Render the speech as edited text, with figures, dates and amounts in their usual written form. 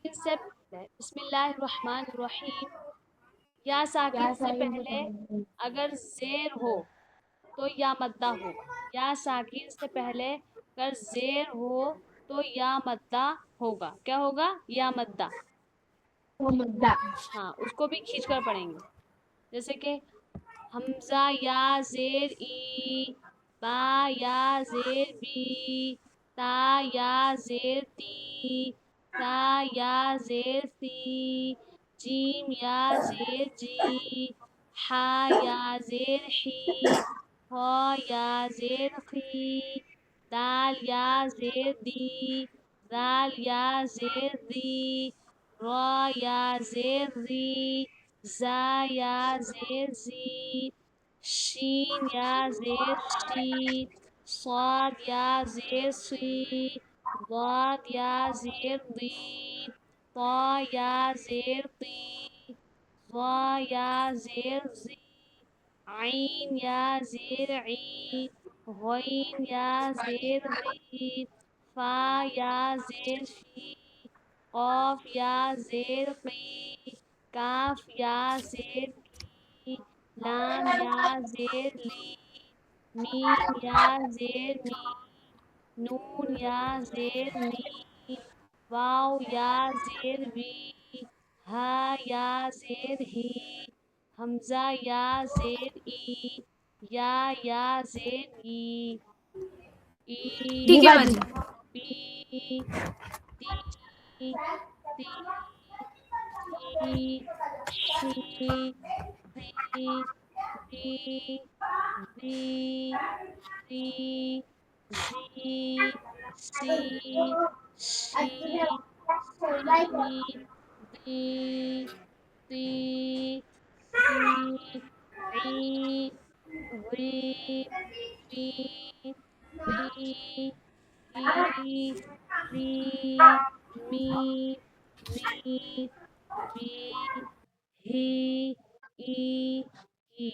ساکن سے پہلے بسم اللہ الرحمن الرحیم، یا ساکن سے پہلے اگر زیر ہو تو یا مدہ ہوگا، یا ساکن سے پہلے اگر زیر ہو تو یا مدہ ہوگا. کیا ہوگا؟ یا مدہ. ہاں، اس کو بھی کھینچ کر پڑھیں گے. جیسے کہ حمزہ یا زیر ای، با یا زیر بی، تا یا زیر تی، سا یا زیر سی، جیم یا زیر جی، حا یا زیر حی، ہا یا زیر خی، دال یا زیر دی، زال یا زیر دی، را یا زیر ری، زا یا زیر زی، شین یا زیر شی، صاد یا زیر سی، ضاد یا زیر ضی، طا یا زیر طی، ظا یا زیر زی، عین یا زیر عی، غین یا زیر غی، فا یا زیر فی، قاف یا زیر قی، کاف یا زیر کی، لام یا زیر لی، میم یا زیر می، نون یا زیر نی، واو یا زیر وی، ہا یا زیر ہی، حمزہ یا زیر ای، یا زیر ای، ٹھیک ہے ای، باجی. پی، تی، تی، شی، شی، ری، ری، زی، ری، زی، سی، شی، سی، دی، تی، سی، عی، غی، فی، فی، فی، ری، می، وی، بی، ہی، ای، ای.